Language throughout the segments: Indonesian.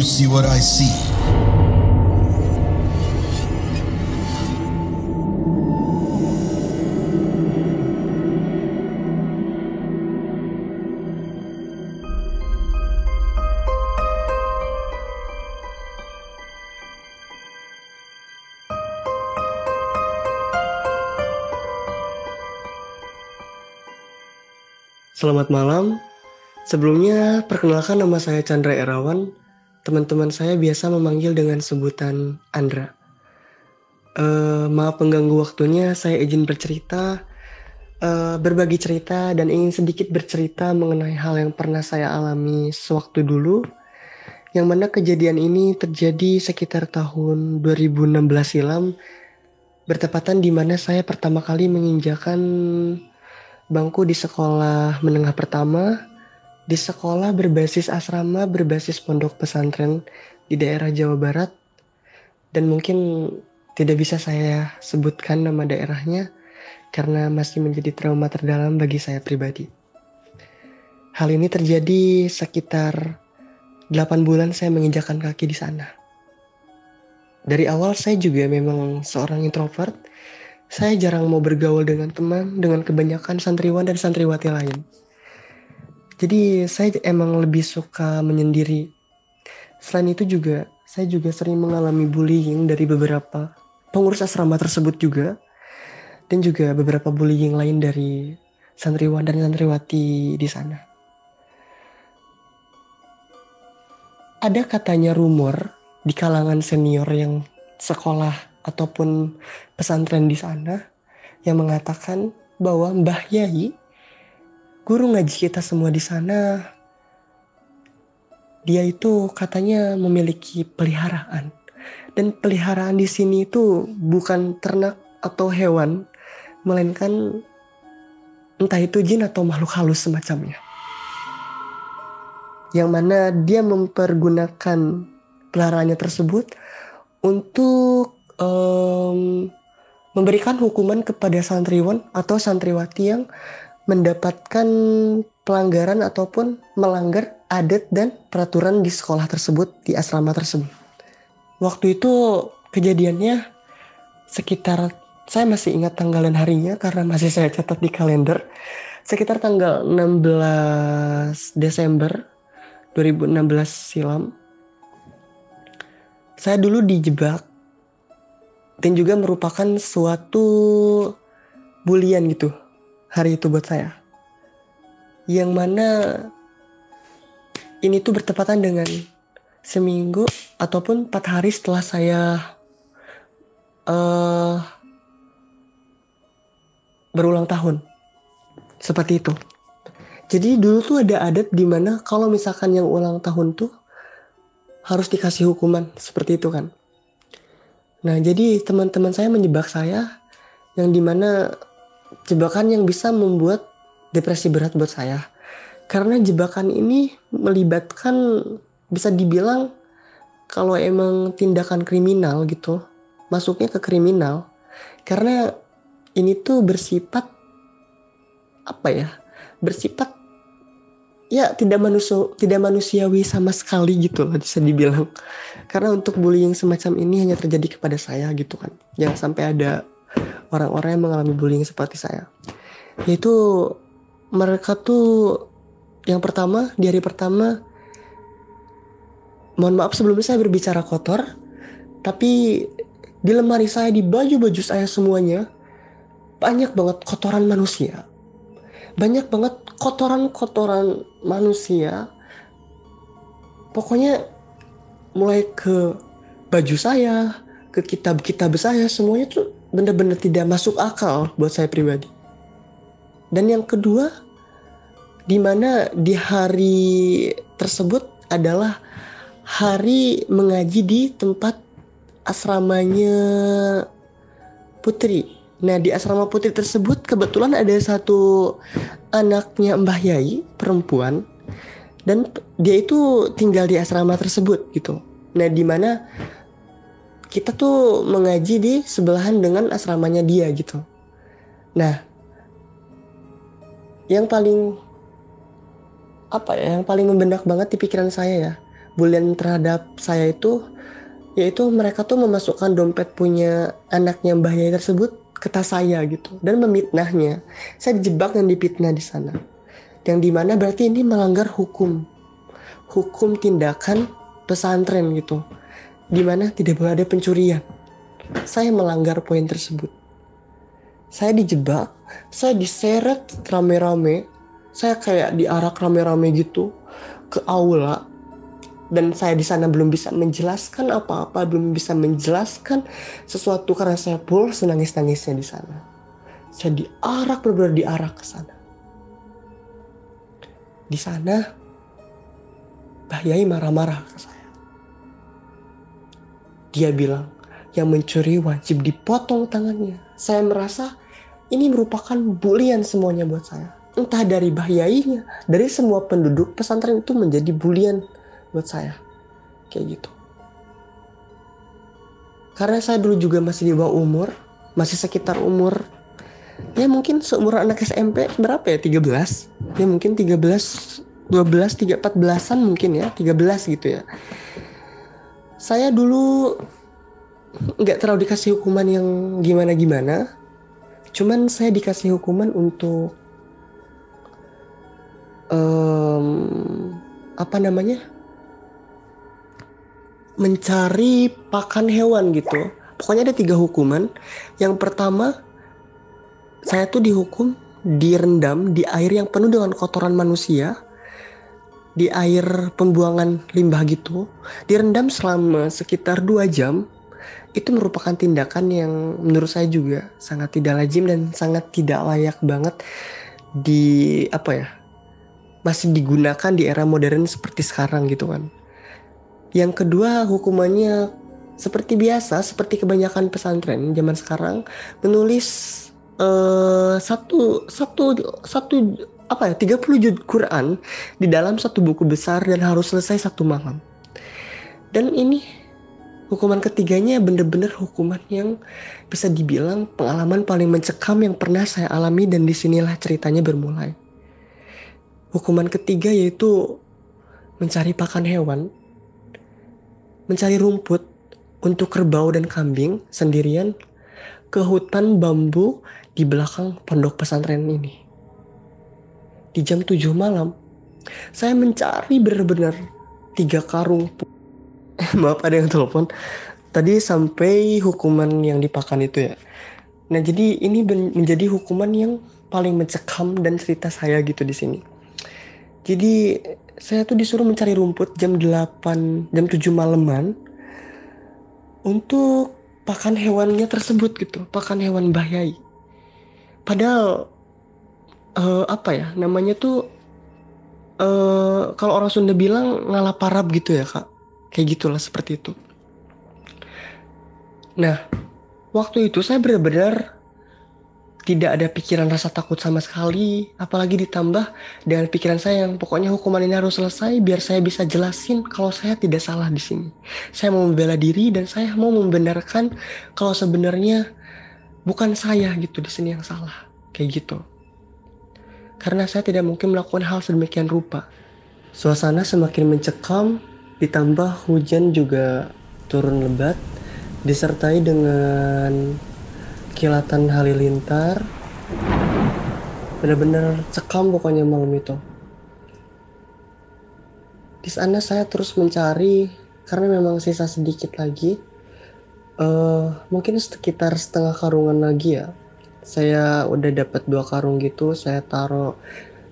see what I see? Selamat malam. Sebelumnya, perkenalkan nama saya Chandra Erawan. Teman-teman saya biasa memanggil dengan sebutan Andra. Maaf mengganggu waktunya, saya izin bercerita, berbagi cerita, dan ingin sedikit bercerita mengenai hal yang pernah saya alami sewaktu dulu, yang mana kejadian ini terjadi sekitar tahun 2016 silam, bertepatan di mana saya pertama kali menginjakan bangku di sekolah menengah pertama, di sekolah berbasis asrama, berbasis pondok pesantren di daerah Jawa Barat. Dan mungkin tidak bisa saya sebutkan nama daerahnya karena masih menjadi trauma terdalam bagi saya pribadi. Hal ini terjadi sekitar 8 bulan saya menginjakan kaki di sana. Dari awal saya juga memang seorang introvert. Saya jarang mau bergaul dengan teman, dengan kebanyakan santriwan dan santriwati lain. Jadi saya emang lebih suka menyendiri. Selain itu juga, saya juga sering mengalami bullying dari beberapa pengurus asrama tersebut juga. Dan juga beberapa bullying lain dari santriwan dan santriwati di sana. Ada katanya rumor di kalangan senior yang sekolah ataupun pesantren di sana yang mengatakan bahwa Mbah Yai, guru ngaji kita semua di sana, dia itu katanya memiliki peliharaan. Dan peliharaan di sini itu bukan ternak atau hewan, melainkan entah itu jin atau makhluk halus semacamnya. Yang mana dia mempergunakan peliharaannya tersebut untuk memberikan hukuman kepada santriwan atau santriwati yang mendapatkan pelanggaran ataupun melanggar adat dan peraturan di sekolah tersebut, di asrama tersebut. Waktu itu kejadiannya sekitar, saya masih ingat tanggal dan harinya karena masih saya catat di kalender, sekitar tanggal 16 Desember 2016 silam. Saya dulu dijebak dan juga merupakan suatu bulian gitu hari itu buat saya. Yang mana ini tuh bertepatan dengan seminggu ataupun 4 hari setelah saya berulang tahun. Seperti itu. Jadi dulu tuh ada adat di mana kalau misalkan yang ulang tahun tuh harus dikasih hukuman. Seperti itu kan. Nah, jadi teman-teman saya menjebak saya yang dimana jebakan yang bisa membuat depresi berat buat saya. Karena jebakan ini melibatkan, bisa dibilang kalau emang tindakan kriminal gitu, masuknya ke kriminal. Karena ini tuh bersifat bersifat ya tidak manusiawi sama sekali gitu loh, bisa dibilang. Karena untuk bullying semacam ini hanya terjadi kepada saya gitu kan. Jangan sampai ada orang-orang yang mengalami bullying seperti saya. Yaitu mereka tuh yang pertama, di hari pertama, mohon maaf sebelumnya saya berbicara kotor, tapi di lemari saya, di baju-baju saya semuanya banyak banget kotoran manusia. Banyak banget kotoran-kotoran manusia. Pokoknya mulai ke baju saya, ke kitab-kitab saya, semuanya tuh benar-benar tidak masuk akal buat saya pribadi. Dan yang kedua, di mana di hari tersebut adalah hari mengaji di tempat asramanya Putri. Nah, di asrama Putri tersebut kebetulan ada satu anaknya Mbah Yai, perempuan, dan dia itu tinggal di asrama tersebut gitu. Nah, di mana kita tuh mengaji di sebelahan dengan asramanya dia gitu. Nah, yang paling membenak banget di pikiran saya ya, Bulian terhadap saya itu yaitu mereka tuh memasukkan dompet punya anaknya Mbah Yai tersebut ke tas saya gitu dan memfitnahnya. Saya dijebak dan dipitnah di sana. Yang dimana berarti ini melanggar hukum tindakan pesantren gitu. Dimana tidak boleh ada pencurian. Saya melanggar poin tersebut. Saya dijebak, saya diseret rame-rame, saya kayak diarak rame-rame gitu ke aula, dan saya di sana belum bisa menjelaskan apa-apa, belum bisa menjelaskan sesuatu karena saya pulas nangis-nangisnya di sana. Saya diarak, benar-benar diarak ke sana. Di sana, Mbah Yai marah-marah ke saya. Dia bilang, yang mencuri wajib dipotong tangannya. Saya merasa ini merupakan bulian semuanya buat saya. Entah dari Mbah Yainya, dari semua penduduk pesantren itu menjadi bulian buat saya. Kayak gitu. Karena saya dulu juga masih di bawah umur, masih sekitar umur, ya mungkin seumur anak SMP berapa ya, 13? Ya mungkin 13, 12, 3, 14-an mungkin ya, 13 gitu ya. Saya dulu nggak terlalu dikasih hukuman yang gimana-gimana. Cuman saya dikasih hukuman untuk apa namanya, mencari pakan hewan gitu. Pokoknya ada 3 hukuman. Yang pertama, saya tuh dihukum direndam di air yang penuh dengan kotoran manusia, di air pembuangan limbah gitu, direndam selama sekitar 2 jam. Itu merupakan tindakan yang menurut saya juga sangat tidak lazim dan sangat tidak layak banget di apa ya, masih digunakan di era modern seperti sekarang gitu kan. Yang kedua, hukumannya seperti biasa, seperti kebanyakan pesantren zaman sekarang, menulis satu satu satu apa ya, 30 juz Quran di dalam satu buku besar dan harus selesai 1 malam. Dan ini hukuman ketiganya bener-bener hukuman yang bisa dibilang pengalaman paling mencekam yang pernah saya alami, dan disinilah ceritanya bermulai. Hukuman ketiga yaitu mencari pakan hewan, mencari rumput untuk kerbau dan kambing sendirian ke hutan bambu di belakang pondok pesantren ini. Di jam 7 malam, saya mencari benar-benar 3 karung. Maaf, ada yang telepon. Tadi sampai hukuman yang dipakan itu ya. Nah, jadi ini menjadi hukuman yang paling mencekam dan cerita saya gitu di sini. Jadi saya tuh disuruh mencari rumput jam 8, jam 7 malaman untuk pakan hewannya tersebut gitu, pakan hewan Mbah Yai. Padahal apa ya namanya tuh, kalau orang Sunda bilang ngalah parab gitu ya Kak, kayak gitulah, seperti itu. Nah, waktu itu saya benar-benar tidak ada pikiran rasa takut sama sekali, apalagi ditambah dengan pikiran saya yang pokoknya hukuman ini harus selesai biar saya bisa jelasin kalau saya tidak salah di sini. Saya mau membela diri dan saya mau membenarkan kalau sebenarnya bukan saya gitu di sini yang salah, kayak gitu. Karena saya tidak mungkin melakukan hal sedemikian rupa. Suasana semakin mencekam, ditambah hujan juga turun lebat, disertai dengan kilatan halilintar. Benar-benar cekam pokoknya malam itu. Di sana saya terus mencari karena memang sisa sedikit lagi. Mungkin sekitar setengah karungan lagi ya. Saya udah dapat 2 karung gitu, saya taruh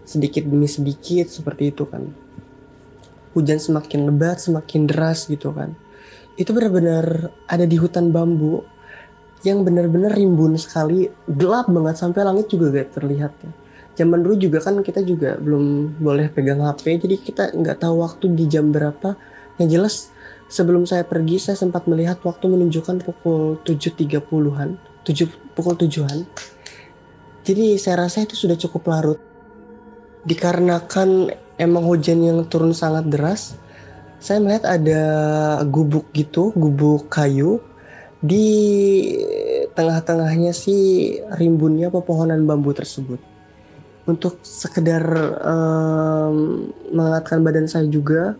sedikit demi sedikit seperti itu kan. Hujan semakin lebat, semakin deras gitu kan. Itu benar-benar ada di hutan bambu yang benar-benar rimbun sekali, gelap banget sampai langit juga gak terlihat ya. Zaman dulu juga kan kita juga belum boleh pegang HP, jadi kita nggak tahu waktu di jam berapa. Yang jelas sebelum saya pergi saya sempat melihat waktu menunjukkan pukul 7.30-an, pukul 7-an. Jadi saya rasa itu sudah cukup larut. Dikarenakan emang hujan yang turun sangat deras, saya melihat ada gubuk gitu, gubuk kayu di tengah-tengahnya sih rimbunnya pepohonan bambu tersebut. Untuk sekedar menghangatkan badan saya juga,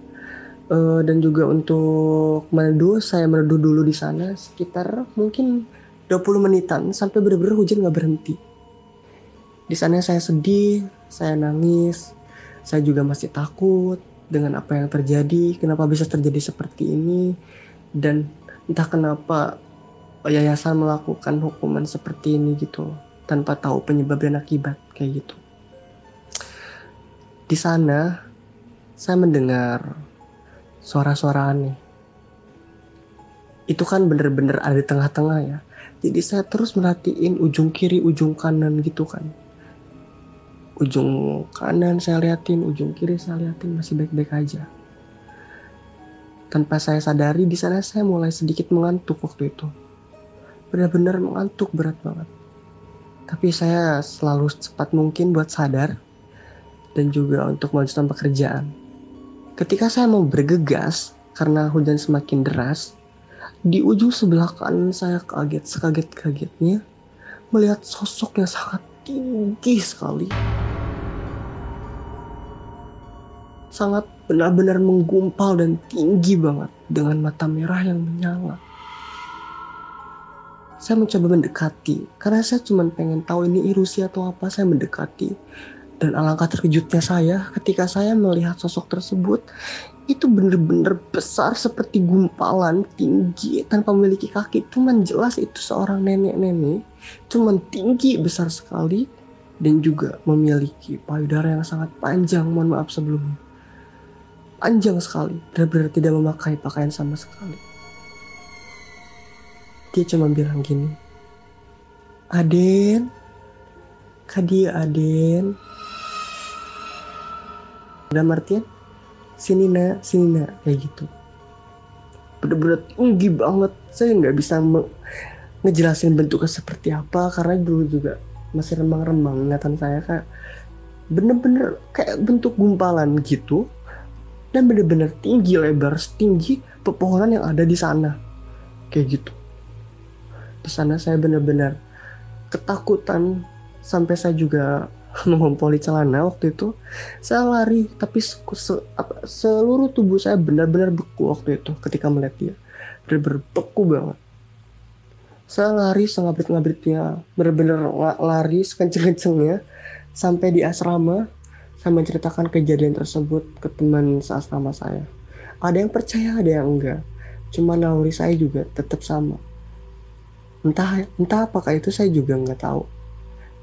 Dan juga untuk meneduh, saya meneduh dulu di sana sekitar mungkin 20 menitan sampai benar-benar hujan nggak berhenti. Di sana saya sedih, saya nangis, saya juga masih takut dengan apa yang terjadi, kenapa bisa terjadi seperti ini, dan entah kenapa yayasan melakukan hukuman seperti ini gitu, tanpa tahu penyebab dan akibat kayak gitu. Di sana saya mendengar suara-suara aneh. Itu kan bener-bener ada di tengah-tengah ya. Jadi saya terus merhatiin ujung kiri, ujung kanan gitu kan. Ujung kanan saya liatin, ujung kiri saya liatin, masih baik-baik aja. Tanpa saya sadari di sana saya mulai sedikit mengantuk waktu itu. Benar-benar mengantuk berat banget. Tapi saya selalu secepat mungkin buat sadar dan juga untuk melanjutkan pekerjaan. Ketika saya mau bergegas karena hujan semakin deras, di ujung sebelah kanan saya kaget sekaget-kagetnya melihat sosok yang sangat tinggi sekali. Sangat benar-benar menggumpal dan tinggi banget dengan mata merah yang menyala. Saya mencoba mendekati karena saya cuma pengen tahu ini ilusi atau apa. Saya mendekati dan alangkah terkejutnya saya ketika saya melihat sosok tersebut. Itu benar-benar besar seperti gumpalan, tinggi tanpa memiliki kaki. Cuman jelas itu seorang nenek-nenek, cuman tinggi besar sekali dan juga memiliki payudara yang sangat panjang. Mohon maaf sebelumnya, panjang sekali, benar-benar tidak memakai pakaian sama sekali. Dia cuma bilang gini, "Aden, Kadia Aden." Dalam artian, sini nak, kayak gitu. Bener-bener tinggi banget. Saya nggak bisa ngejelasin bentuknya seperti apa karena dulu juga masih remang-remang ingatan saya, kayak bener-bener kayak bentuk gumpalan gitu, dan bener-bener tinggi, lebar setinggi pepohonan yang ada di sana kayak gitu. Di sana saya bener-bener ketakutan sampai saya juga mengompoli celana waktu itu. Saya lari tapi seluruh tubuh saya benar-benar beku waktu itu ketika melihat dia. Benar-benar beku banget. Saya lari sengabrit-ngabritnya, benar-benar lari sekenceng-kencengnya sampai di asrama. Saya menceritakan kejadian tersebut ke teman seasrama saya. Ada yang percaya, ada yang enggak. Cuma naluri saya juga tetap sama. Entah apakah itu saya juga nggak tahu.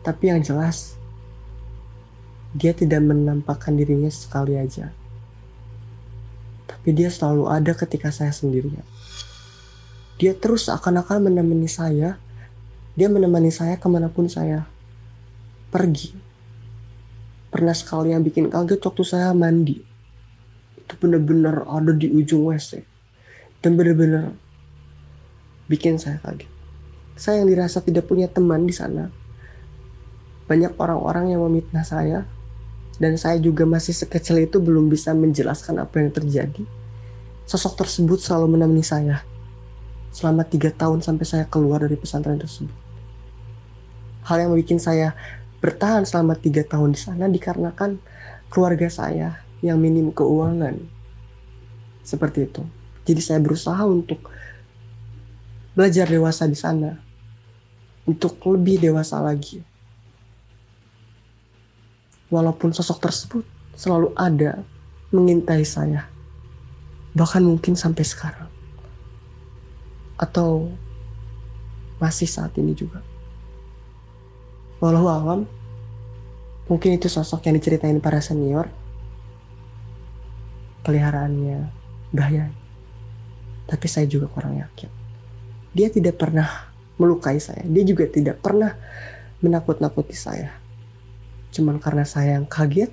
Tapi yang jelas, dia tidak menampakkan dirinya sekali aja. Tapi dia selalu ada ketika saya sendirian. Dia terus seakan-akan menemani saya. Dia menemani saya kemanapun saya pergi. Pernah sekali yang bikin kaget waktu saya mandi. Itu benar-benar ada di ujung WC. Dan benar-benar bikin saya kaget. Saya yang dirasa tidak punya teman di sana. Banyak orang-orang yang memfitnah saya. Dan saya juga masih sekecil itu belum bisa menjelaskan apa yang terjadi. Sosok tersebut selalu menemani saya selama 3 tahun sampai saya keluar dari pesantren tersebut. Hal yang membuat saya bertahan selama 3 tahun di sana dikarenakan keluarga saya yang minim keuangan. Seperti itu. Jadi saya berusaha untuk belajar dewasa di sana. Untuk lebih dewasa lagi. Walaupun sosok tersebut selalu ada mengintai saya. Bahkan mungkin sampai sekarang. Atau masih saat ini juga. Walau alam, mungkin itu sosok yang diceritain para senior. Peliharaannya bahaya. Tapi saya juga kurang yakin. Dia tidak pernah melukai saya. Dia juga tidak pernah menakut-nakuti saya. Cuman karena saya yang kaget.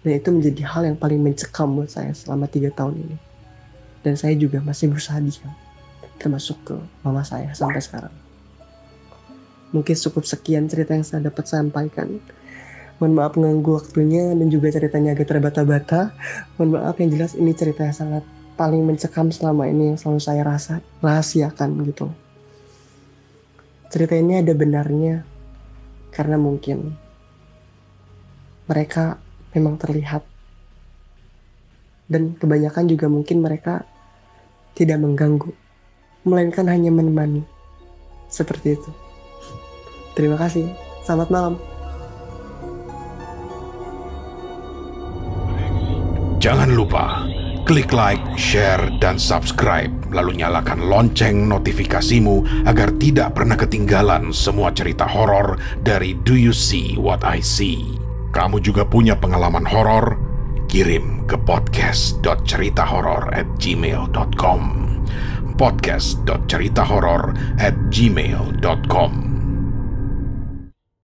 Dan itu menjadi hal yang paling mencekam buat saya selama 3 tahun ini. Dan saya juga masih berusaha diam. Termasuk ke mama saya sampai sekarang. Mungkin cukup sekian cerita yang saya dapat sampaikan. Mohon maaf mengganggu waktunya dan juga ceritanya agak terbata-bata. Mohon maaf, yang jelas ini cerita yang sangat paling mencekam selama ini yang selalu saya rahasiakan gitu. Cerita ini ada benarnya karena mungkin mereka memang terlihat Dan kebanyakan juga mungkin mereka tidak mengganggu, melainkan hanya menemani. Seperti itu. Terima kasih. Selamat malam. Jangan lupa klik like, share, dan subscribe, lalu nyalakan lonceng notifikasimu agar tidak pernah ketinggalan semua cerita horor dari Do You See What I See. Kamu juga punya pengalaman horor? Kirim ke podcast.ceritahoror@gmail.com podcast.ceritahoror@gmail.com